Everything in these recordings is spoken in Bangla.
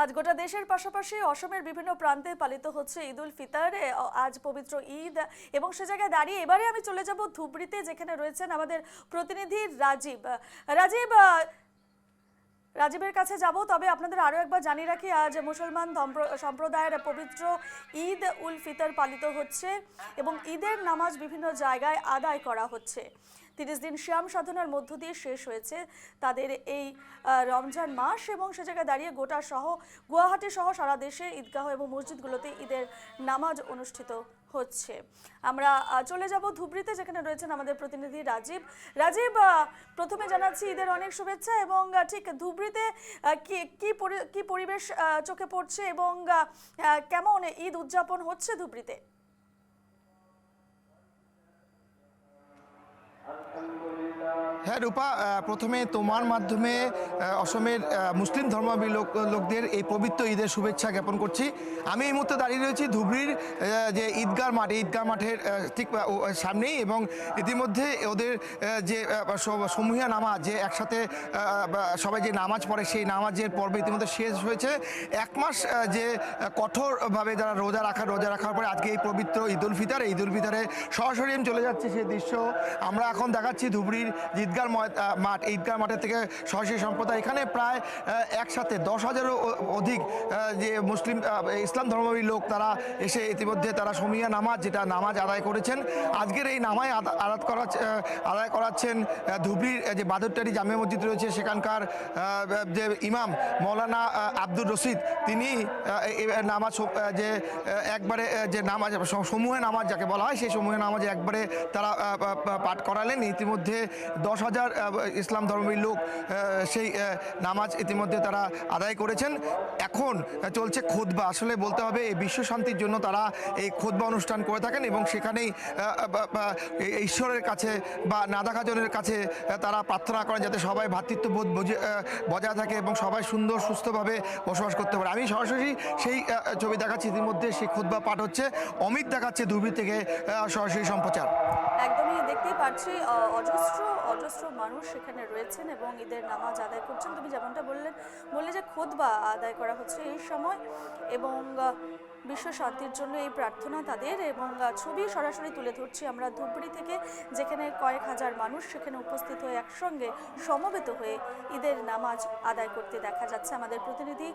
আজ গোটা দেশের পাশাপাশি অসমের বিভিন্ন প্রান্তে পালিত হচ্ছে ঈদ উল ফিতর। আজ পবিত্র ঈদ এবং সে জায়গায় দাঁড়িয়ে এবারে আমি চলে যাব ধুবড়িতে, যেখানে রয়েছেন আমাদের প্রতিনিধি রাজীব। রাজীব, রাজীবের কাছে যাব, তবে আপনাদের আরও একবার জানিয়ে রাখি, আজ মুসলমান সম্প্রদায়ের পবিত্র ঈদ উল ফিতর পালিত হচ্ছে এবং ঈদের নামাজ বিভিন্ন জায়গায় আদায় করা হচ্ছে। 30 দিন শ্যাম সাধনার মধ্য দিয়ে শেষ হয়েছে তাদের এই রমজান মাস এবং সে জায়গায় দাঁড়িয়ে গুয়াহাটি সহ সারা দেশে ঈদগাহ এবং মসজিদগুলোতে ঈদের নামাজ অনুষ্ঠিত হচ্ছে। আমরা চলে যাব ধুবড়িতে, যেখানে রয়েছেন আমাদের প্রতিনিধি রাজীব। রাজীব, প্রথমে জানাচ্ছি ঈদের অনেক শুভেচ্ছা এবং ঠিক ধুবড়িতে কি পরিবেশ চোখে পড়ছে এবং কেমন ঈদ উদযাপন হচ্ছে ধুবড়িতে? হ্যাঁ রূপা, প্রথমে তোমার মাধ্যমে অসমের মুসলিম ধর্মাবলম্বী লোকদের এই পবিত্র ঈদের শুভেচ্ছা জ্ঞাপন করছি। আমি এই মুহূর্তে দাঁড়িয়ে রয়েছি ধুবড়ির যে ঈদগাহ মাঠের ঠিক সামনেই, এবং ইতিমধ্যে ওদের যে সমূহিয়া নামাজ, যে একসাথে সবাই যে নামাজ পড়ে, সেই নামাজের পর্ব ইতিমধ্যে শেষ হয়েছে। এক মাস যে কঠোরভাবে যারা রোজা রাখার পরে আজকে এই পবিত্র ঈদ উল ফিতরে সরাসরি আমি চলে যাচ্ছি সেই দৃশ্য আমরা এখন দেখাচ্ছি ধুবড়ির ঈদগাহ মাঠের থেকে সরাসরি সম্প্রদায়। এখানে প্রায় একসাথে 10,000-এরও অধিক যে ইসলাম ধর্মাবলম্বী লোক তারা এসে ইতিমধ্যে তারা সমূহিয়া নামাজ আদায় করেছেন। আজকের এই নামাজ আদায় করাচ্ছেন ধুবড়ির যে বাদুরটারি জামে মসজিদ রয়েছে, সেখানকার যে ইমাম মৌলানা আব্দুর রশিদ, তিনি নামাজ যে একবারে যে নামাজ সমূহে নামাজ যাকে বলা হয়, সেই সমূহে নামাজে একবারে তারা পাঠ করালেন। ইতিমধ্যে 10,000 ইসলাম ধর্মী লোক সেই নামাজ ইতিমধ্যে তারা আদায় করেছেন। এখন চলছে খুতবা। আসলে বলতে হবে এই বিশ্ব শান্তির জন্য তারা এই খুতবা অনুষ্ঠান করে থাকেন এবং সেখানেই ঈশ্বরের কাছে বা নাদাখাজনের কাছে তারা প্রার্থনা করেন যাতে সবাই ভ্রাতৃত্ববোধ বজায় থাকে এবং সবাই সুন্দর সুস্থভাবে বসবাস করতে পারে। আমি সরাসরি সেই ছবি দেখাচ্ছি, ইতিমধ্যে সেই খুতবা পাঠ হচ্ছে। অমিত দেখাচ্ছে ধুবড়ি থেকে সরাসরি সম্প্রচার। একদমই দেখতেই পাচ্ছি অজস্র মানুষ সেখানে রয়েছেন এবং ঈদের নামাজ আদায় করছেন। তুমি যেমনটা বললে যে খুতবা আদায় করা হচ্ছে এই সময় এবং বিশ্ব শান্তির জন্য এই প্রার্থনা তাদের, এবং ছবি সরাসরি তুলে ধরছি আমরা ধুবড়ি থেকে, যেখানে কয়েক হাজার মানুষ সেখানে উপস্থিত হয়ে একসঙ্গে সমবেত হয়ে ঈদের নামাজ আদায় করতে দেখা যাচ্ছে। আমাদের প্রতিনিধি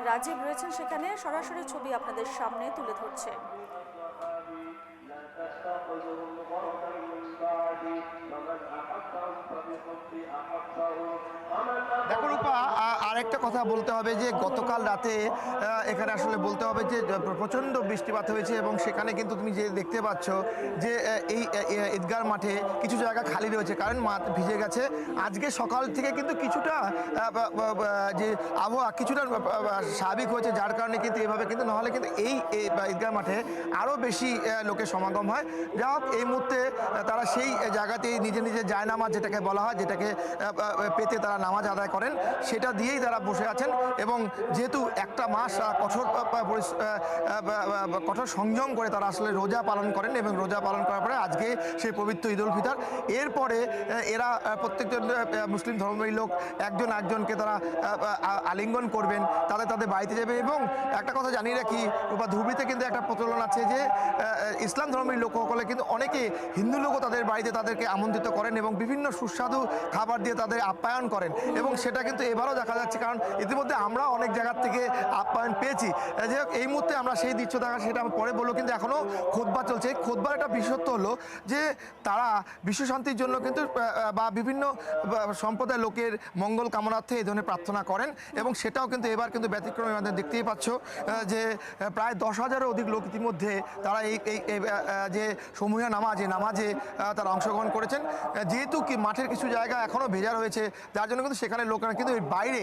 রাজীব রয়েছেন সেখানে, সরাসরি ছবি আপনাদের সামনে তুলে ধরছে। দেখো রূপা, আরেকটা কথা বলতে হবে যে গতকাল রাতে এখানে আসলে বলতে হবে যে প্রচণ্ড বৃষ্টিপাত হয়েছে এবং সেখানে কিন্তু তুমি যে দেখতে পাচ্ছ যে এই ঈদগাহ মাঠে কিছু জায়গা খালি রয়েছে, কারণ মাঠ ভিজে গেছে। আজকে সকাল থেকে কিন্তু কিছুটা যে আবহাওয়া কিছুটা স্বাভাবিক হয়েছে, যার কারণে কিন্তু এভাবে কিন্তু নাহলে কিন্তু এই ঈদগাহ মাঠে আরও বেশি লোকের সমাগম হয়। যা হোক, এই মুহূর্তে তারা সেই জায়গাতেই নিজে জায়নামাজ যেটাকে বলা হয়, যেটাকে পেতে তারা নামাজ আদায় করেন, সেটা দিয়েই তারা বসে আছেন। এবং যেহেতু একটা মাস কঠোর সংযম করে তারা আসলে রোজা পালন করেন এবং রোজা পালন করার পরে আজকে সেই পবিত্র ঈদ উল ফিতর, এরপরে এরা প্রত্যেকজন মুসলিম ধর্মের লোক একজনকে তারা আলিঙ্গন করবেন, তাদের বাড়িতে যাবে। এবং একটা কথা জানিয়ে রাখি বা ধুবড়িতে কিন্তু একটা প্রচলন আছে যে ইসলাম ধর্মের লোক সকলে কিন্তু অনেকে হিন্দু লোকও তাদের বাড়িতে তাদেরকে আমন্ত্রিত করেন এবং বিভিন্ন সুস্বাদু খাবার দিয়ে তাদের আপ্যায়ন করেন, এবং সেটা কিন্তু এবারও দেখা যাচ্ছে, কারণ ইতিমধ্যে আমরা অনেক জায়গার থেকে আপ্যায়ন পেয়েছি। যাই হোক, এই মুহূর্তে আমরা সেই দৃশ্য দেখা, সেটা আমি পরে বলবো, কিন্তু এখনও খুতবা চলছে। খুতবার একটা বিশেষত্ব হলো যে তারা বিশ্ব শান্তির জন্য কিন্তু বা বিভিন্ন সম্প্রদায়ের লোকের মঙ্গল কামনার্থে এই ধরনের প্রার্থনা করেন, এবং সেটাও কিন্তু এবার কিন্তু ব্যতিক্রমী। আমাদের দেখতেই পাচ্ছ যে প্রায় 10,000-এরও অধিক লোক ইতিমধ্যে তারা এই যে সমূহিয়া নামাজে তারা অংশগ্রহণ করেছেন। যেহেতু কি মাঠের কিছু জায়গা এখনও ভেজা রয়েছে, যার জন্য কিন্তু সেখানে লোকেরা কিন্তু এই বাইরে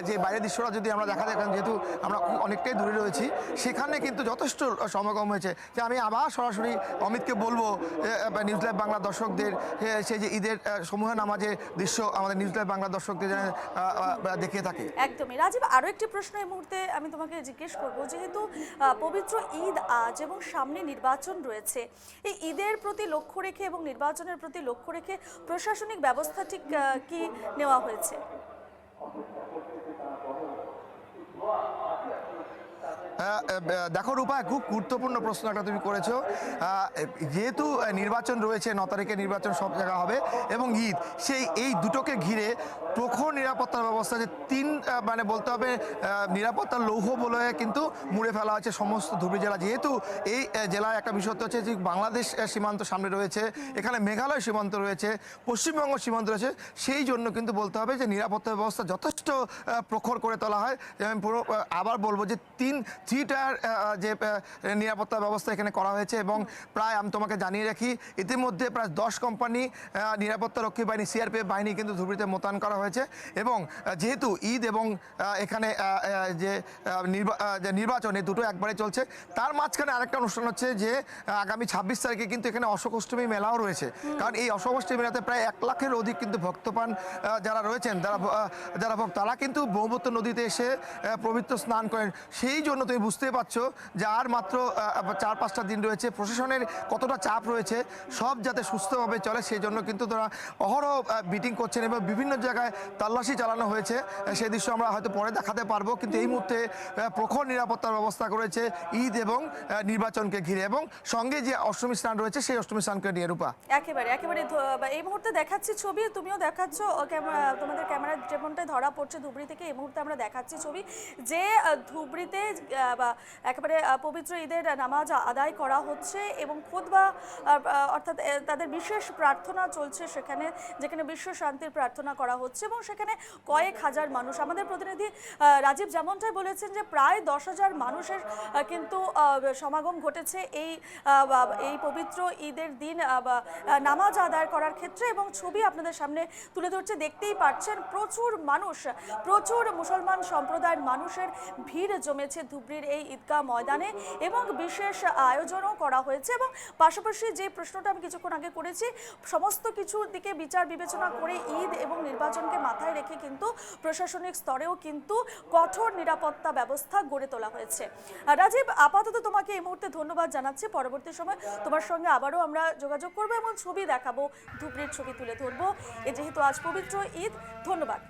যে বাইরের দৃশ্যটা যদি আমরা দেখা যায়, যেহেতু আমরা অনেকটাই দূরে রয়েছি, সেখানে কিন্তু যথেষ্ট সমাগম হয়েছে। যে আমি আবার সরাসরি অমিতকে বলবো নিউজ লাইভ বাংলা দর্শকদের সেই যে ঈদের সমূহ নামাজের দৃশ্য আমাদের নিউজ লাইভ বাংলা দর্শকদের দেখিয়ে থাকে। একদমই। রাজীব, আরও একটি প্রশ্ন এই মুহূর্তে আমি তোমাকে জিজ্ঞেস করবো, যেহেতু পবিত্র ঈদ আজ এবং সামনে নির্বাচন রয়েছে, এই ঈদের প্রতি লক্ষ্য রেখে এবং নির্বাচনের প্রতি লক্ষ্য রেখে প্রশাসনিক ব্যবস্থা ঠিক কি নেওয়া হয়েছে? দেখো রূপা, খুব গুরুত্বপূর্ণ প্রশ্ন একটা তুমি করেছো। যেহেতু নির্বাচন রয়েছে, 9 তারিখে নির্বাচন সব জায়গা হবে এবং ঈদ, এই দুটোকে ঘিরে প্রখর নিরাপত্তার ব্যবস্থা, যে মানে বলতে হবে নিরাপত্তার লৌহ বলে কিন্তু মুড়ে ফেলা হয়েছে সমস্ত ধুবড়ী জেলা। যেহেতু এই জেলায় একটা বিষয় হচ্ছে যে বাংলাদেশ সীমান্ত সামনে রয়েছে, এখানে মেঘালয় সীমান্ত রয়েছে, পশ্চিমবঙ্গ সীমান্ত রয়েছে, সেই জন্য কিন্তু বলতে হবে যে নিরাপত্তা ব্যবস্থা যথেষ্ট প্রখর করে তোলা হয়। আমি পুরো আবার বলবো যে থ্রি টায়ার যে নিরাপত্তা ব্যবস্থা এখানে করা হয়েছে এবং প্রায় আমি তোমাকে জানিয়ে রাখি, ইতিমধ্যে প্রায় 10 কোম্পানি নিরাপত্তা রক্ষী বাহিনী, সিআরপিএফ বাহিনী কিন্তু ধুবড়ীতে মোতায়েন করা হয়েছে। এবং যেহেতু ঈদ এবং এখানে যে নির্বাচন, এই দুটো একবারে চলছে, তার মাঝখানে আরেকটা অনুষ্ঠান হচ্ছে যে আগামী 26 তারিখে কিন্তু এখানে অশোক অষ্টমী মেলাও রয়েছে। কারণ এই অশোক অষ্টমী মেলাতে প্রায় 1 লাখের অধিক কিন্তু ভক্তপান যারা রয়েছেন, যারা ভক্ত, তারা কিন্তু ব্রহ্মপুত্র নদীতে এসে পবিত্র স্নান করেন। সেই জন্য তুমি বুঝতে পারছো যে আর মাত্র 4-5টা দিন রয়েছে, প্রশাসনের কতটা চাপ রয়েছে, সব যাতে সুস্থভাবে চলে সেই জন্য কিন্তু তারা অহরহ মিটিং করছেন এবং বিভিন্ন জায়গায় তল্লাশি চালানো হয়েছে। সেই দৃশ্য আমরা হয়তো পরে দেখাতে পারবো, কিন্তু এই মুহূর্তে প্রখর নিরাপত্তার ব্যবস্থা করেছে ঈদ এবং নির্বাচনকে ঘিরে, এবং সঙ্গে যে অষ্টমী স্নান রয়েছে সেই অষ্টমী স্নানকে নিয়ে। রূপা, একেবারে এই মুহূর্তে দেখাচ্ছি ছবি, তুমিও দেখাচ্ছ, তোমাদের ক্যামেরা যেমনটাই ধরা পড়ছে ধুবড়ী থেকে, এই মুহূর্তে আমরা দেখাচ্ছি ছবি যে ধুবড়ীতে একেবারে পবিত্র ঈদের নামাজ আদায় করা হচ্ছে এবং খুতবা অর্থাৎ তাদের বিশেষ প্রার্থনা চলছে সেখানে, যেখানে বিশ্ব শান্তির প্রার্থনা করা হচ্ছে এবং সেখানে কয়েক হাজার মানুষ। আমাদের প্রতিনিধি রাজীব যেমনটাই বলেছেন যে প্রায় 10,000 মানুষের কিন্তু সমাগম ঘটেছে এই পবিত্র ঈদের দিন নামাজ আদায় করার ক্ষেত্রে, এবং ছবি আপনাদের সামনে তুলে ধরছে, দেখতেই পাচ্ছেন প্রচুর মানুষ, প্রচুর মুসলমান সম্প্রদায়ের মানুষের ভিড় জমেছে ধুবড়ীর এই ঈদগাহ ময়দানে এবং বিশেষ আয়োজনও করা হয়েছে। এবং পাশাপাশি যে প্রশ্নটা আমি কিছুক্ষণ আগে করেছি, সমস্ত কিছুর দিকে বিচার বিবেচনা করে ঈদ এবং নির্বাচনকে মাথায় রেখে কিন্তু প্রশাসনিক স্তরেও কিন্তু কঠোর নিরাপত্তা ব্যবস্থা গড়ে তোলা হয়েছে। রাজীব, আপাতত তোমাকে এই মুহূর্তে ধন্যবাদ জানাচ্ছি। পরবর্তী সময় তোমার সঙ্গে আবারও আমরা যোগাযোগ করবো এবং ছবি দেখাবো, ধুবড়ীর ছবি তুলে ধরবো, যেহেতু আজ পবিত্র ঈদ। ধন্যবাদ।